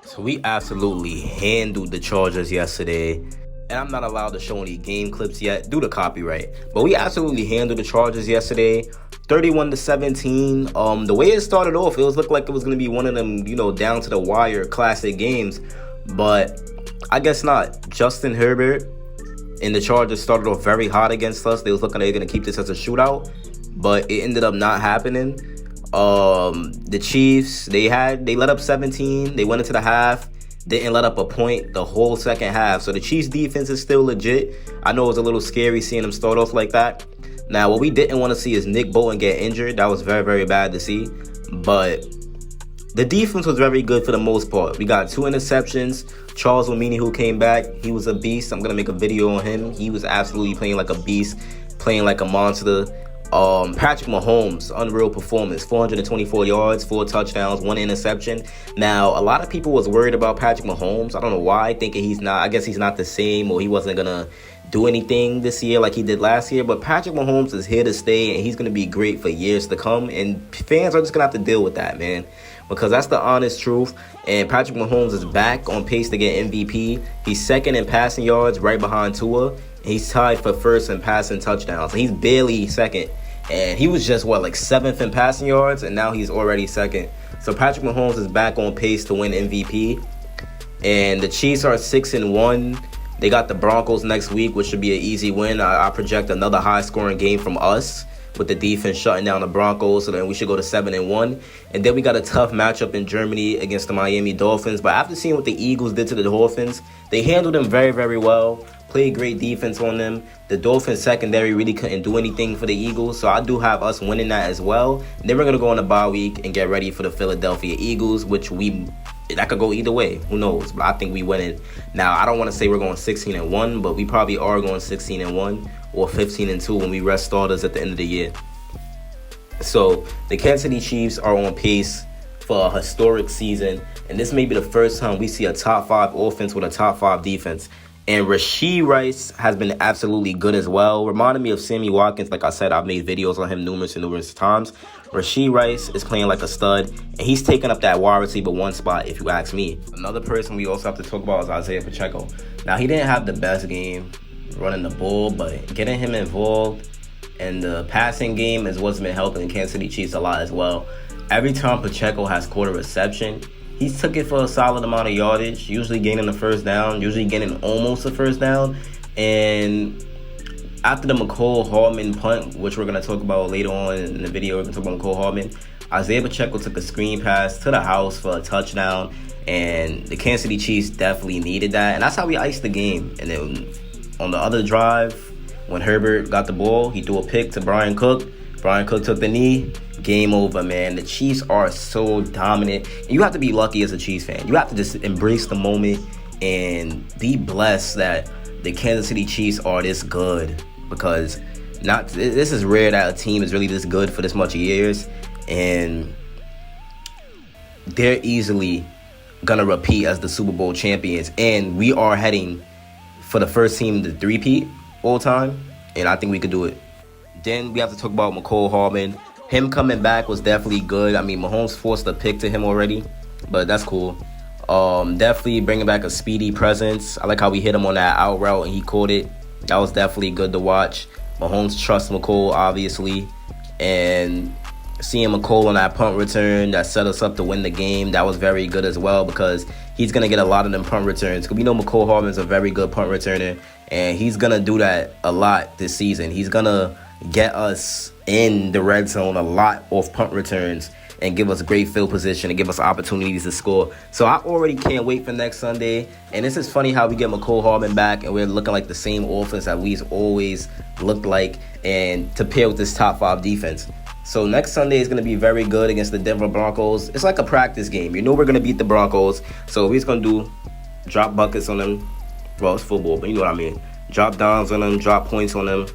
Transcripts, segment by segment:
So we absolutely handled the Chargers yesterday. And I'm not allowed to show any game clips yet due to copyright. But we absolutely handled the Chargers yesterday. 31-17. The way it started off, it was looked like it was going to be one of them, down to the wire classic games. But I guess not. Justin Herbert and the Chargers started off very hot against us. They was looking like they're going to keep this as a shootout. But it ended up not happening. The Chiefs, they let up 17. They went into the half, didn't let up a point the whole second half. So the Chiefs defense is still legit. I know it was a little scary seeing them start off like that. Now, what we didn't want to see is Nick Bolton get injured. That was very, very bad to see. But the defense was very good for the most part. We got 2 interceptions. Charles Omeni, who came back, he was a beast. I'm going to make a video on him. He was absolutely playing like a beast, playing like a monster. Patrick Mahomes, unreal performance, 424 yards, 4 touchdowns, 1 interception. Now, a lot of people was worried about Patrick Mahomes. I don't know why, thinking I guess he's not the same, or he wasn't going to do anything this year like he did last year. But Patrick Mahomes is here to stay, and he's going to be great for years to come. And fans are just going to have to deal with that, man, because that's the honest truth. And Patrick Mahomes is back on pace to get MVP. He's second in passing yards, right behind Tua. He's tied for first in passing touchdowns. He's barely second. And he was just, 7th in passing yards, and now he's already second. So Patrick Mahomes is back on pace to win MVP. And the Chiefs are 6-1. They got the Broncos next week, which should be an easy win. I project another high-scoring game from us with the defense shutting down the Broncos. So then we should go to 7-1. And then we got a tough matchup in Germany against the Miami Dolphins. But after seeing what the Eagles did to the Dolphins, they handled them very, very well. Played great defense on them. The Dolphins secondary really couldn't do anything for the Eagles, so I do have us winning that as well. And then we're going to go on a bye week and get ready for the Philadelphia Eagles, which that could go either way. Who knows? But I think we win it. Now, I don't want to say we're going 16-1, but we probably are going 16-1 or 15-2 when we rest starters at the end of the year. So the Kansas City Chiefs are on pace for a historic season, and this may be the first time we see a top 5 offense with a top 5 defense. And Rashee Rice has been absolutely good as well. Reminded me of Sammy Watkins. Like I said, I've made videos on him numerous times. Rashee Rice is playing like a stud, and he's taking up that wide receiver 1 spot, if you ask me. Another person we also have to talk about is Isaiah Pacheco. Now, he didn't have the best game running the ball, but getting him involved in the passing game is what's been helping the Kansas City Chiefs a lot as well. Every time Pacheco has caught a reception, he's took it for a solid amount of yardage, usually gaining the first down, usually getting almost a first down. And after the Mecole Hardman punt, which we're going to talk about later on in the video, we're going to talk about Mecole Hardman, Isaiah Pacheco took a screen pass to the house for a touchdown. And the Kansas City Chiefs definitely needed that. And that's how we iced the game. And then on the other drive, when Herbert got the ball, he threw a pick to Brian Cook. Brian Cook took the knee. Game over, man. The Chiefs are so dominant. And you have to be lucky as a Chiefs fan. You have to just embrace the moment and be blessed that the Kansas City Chiefs are this good, because this is rare that a team is really this good for this much years, and they're easily gonna repeat as the Super Bowl champions. And we are heading for the first team to three-peat all time, and I think we could do it. Then we have to talk about Mecole Hardman. Him coming back was definitely good. I mean, Mahomes forced a pick to him already, but that's cool. Definitely bringing back a speedy presence. I like how we hit him on that out route and he caught it. That was definitely good to watch. Mahomes trusts Mecole, obviously. And seeing Mecole on that punt return that set us up to win the game, that was very good as well, because he's going to get a lot of them punt returns. Because we know Mecole Hardman's a very good punt returner, and he's going to do that a lot this season. He's going to get us in the red zone a lot off punt returns and give us great field position and give us opportunities to score. So I already can't wait for next Sunday. And this is funny how we get Mecole Hardman back and we're looking like the same offense that we've always looked like, and to pair with this top 5 defense. So next Sunday is going to be very good against the Denver Broncos. It's like a practice game. You know we're going to beat the Broncos. So we're just going to do drop buckets on them. Well, it's football, but you know what I mean. Drop downs on them, drop points on them.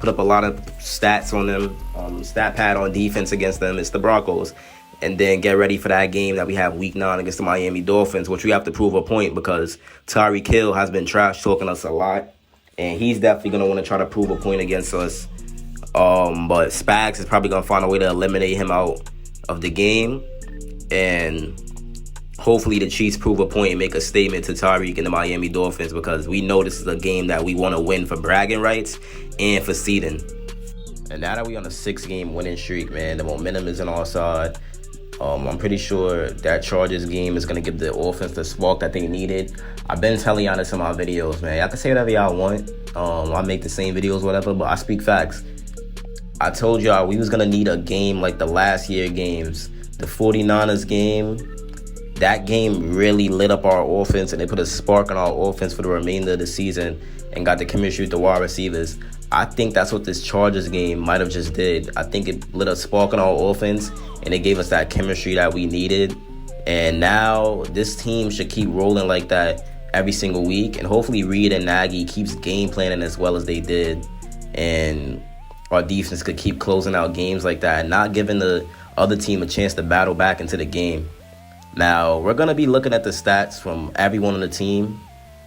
Put up a lot of stats on them, stat pad on defense against them. It's the Broncos. And then get ready for that game that we have week 9 against the Miami Dolphins, which we have to prove a point, because Tyreek Hill has been trash talking us a lot. And he's definitely going to want to try to prove a point against us. But Spags is probably going to find a way to eliminate him out of the game. And Hopefully the Chiefs prove a point and make a statement to Tyreek and the Miami Dolphins, because we know this is a game that we want to win for bragging rights and for seeding. And now that we on a 6-game winning streak, man, the momentum is on our side. I'm pretty sure that Chargers game is going to give the offense the spark that they needed. I've been telling y'all this in my videos, man. Y'all can say whatever y'all want. I make the same videos, whatever, but I speak facts. I told y'all we was going to need a game like the last year games. The 49ers game, that game really lit up our offense, and it put a spark on our offense for the remainder of the season and got the chemistry with the wide receivers. I think that's what this Chargers game might have just did. I think it lit a spark on our offense, and it gave us that chemistry that we needed. And now this team should keep rolling like that every single week. And hopefully Reed and Nagy keeps game planning as well as they did. And our defense could keep closing out games like that, not giving the other team a chance to battle back into the game. Now, we're going to be looking at the stats from everyone on the team.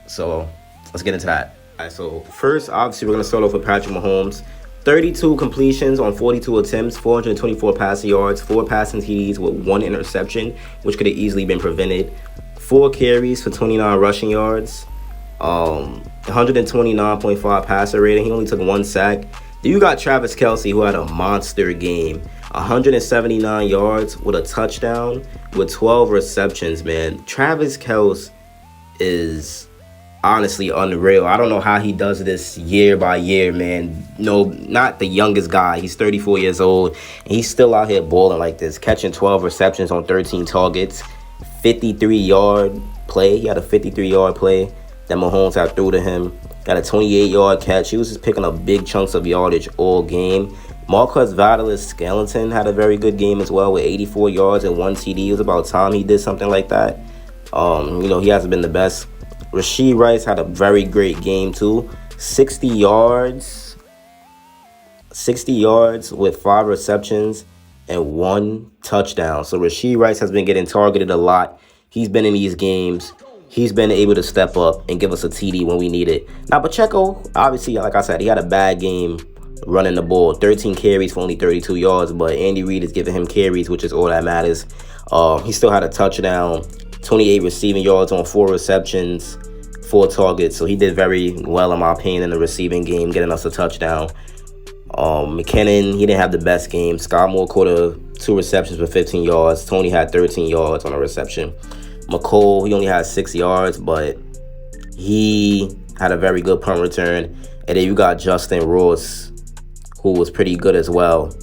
So let's get into that. All right, so first, obviously, we're going to start off with Patrick Mahomes. 32 completions on 42 attempts, 424 passing yards, 4 passing TDs with 1 interception, which could have easily been prevented. 4 carries for 29 rushing yards, 129.5 passer rating. He only took 1 sack. Then you got Travis Kelce, who had a monster game. 179 yards with a touchdown with 12 receptions, man. Travis Kelce is honestly unreal. I don't know how he does this year by year, man. No, not the youngest guy. He's 34 years old, and he's still out here balling like this, catching 12 receptions on 13 targets, 53-yard play. He had a 53-yard play that Mahomes had threw to him. Got a 28-yard catch. He was just picking up big chunks of yardage all game. Marquez Valdes-Scantling had a very good game as well with 84 yards and 1 TD. It was about time he did something like that. He hasn't been the best. Rashee Rice had a very great game too. 60 yards with 5 receptions and 1 touchdown. So Rashee Rice has been getting targeted a lot. He's been in these games. He's been able to step up and give us a TD when we need it. Now, Pacheco, obviously, like I said, he had a bad game running the ball. 13 carries for only 32 yards, but Andy Reid is giving him carries, which is all that matters. He still had a touchdown, 28 receiving yards on 4 receptions, 4 targets. So he did very well, in my opinion, in the receiving game, getting us a touchdown. McKinnon, he didn't have the best game. Scott Moore caught 2 receptions for 15 yards. Tony had 13 yards on a reception. Mecole, he only had 6 yards, but he had a very good punt return. And then you got Justin Ross, who was pretty good as well.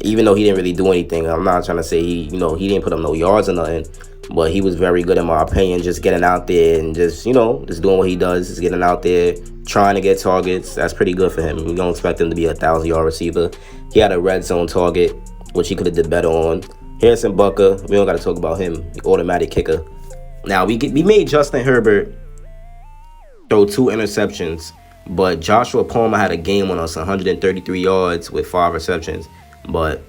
Even though he didn't really do anything. I'm not trying to say he didn't put up no yards or nothing, but he was very good in my opinion, just getting out there and just doing what he does, just getting out there, trying to get targets. That's pretty good for him. We don't expect him to be a 1,000-yard receiver. He had a red zone target, which he could have did better on. Harrison Butker, we don't got to talk about him, the automatic kicker. Now, we made Justin Herbert throw 2 interceptions, but Joshua Palmer had a game on us, 133 yards with 5 receptions. But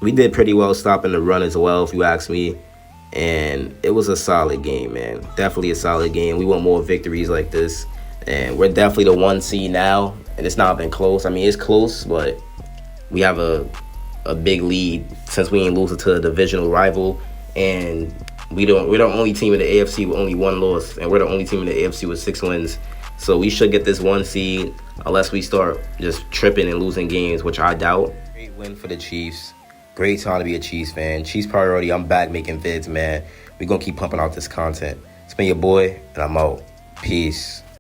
we did pretty well stopping the run as well, if you ask me. And it was a solid game, man. Definitely a solid game. We want more victories like this. And we're definitely the 1 seed now, and it's not been close. I mean, it's close, but we have a big lead since we ain't losing to a divisional rival, and we're the only team in the AFC with only 1 loss, and we're the only team in the AFC with 6 wins. So we should get this 1 seed unless we start just tripping and losing games, which I doubt. Great win for the Chiefs. Great time to be a Chiefs fan. Chiefs priority. I'm back making vids, man. We're gonna keep pumping out this content. It's been your boy, and I'm out. Peace.